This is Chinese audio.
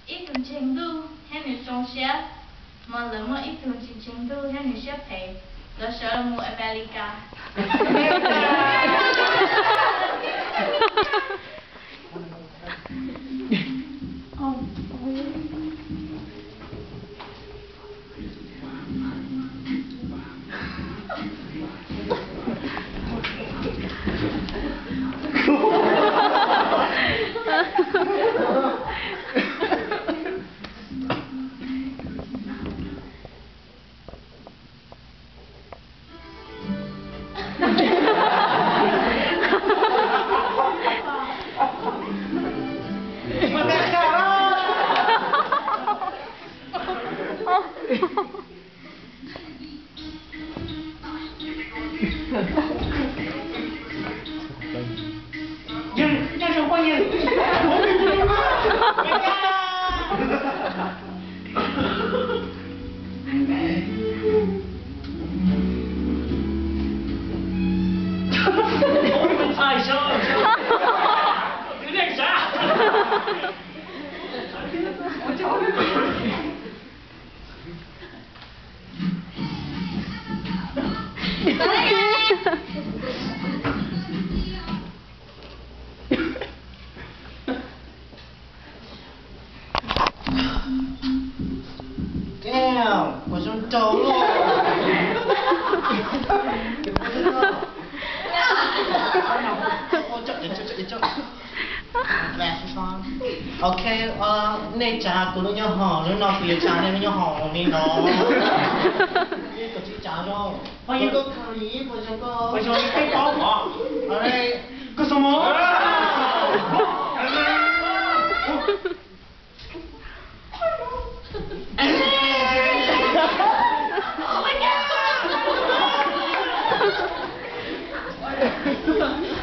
一种程度向你松懈，么那么一种程度向你消赔，那时候我爱巴里卡。掌声欢迎！太生，有点啥？我教你。Damn， 我中招了。OK， 那家姑娘好，那别家那边好，你喏。你个去家中，欢迎个可以，不行个。不行，你可以帮我。哎，干什么？Oh my god!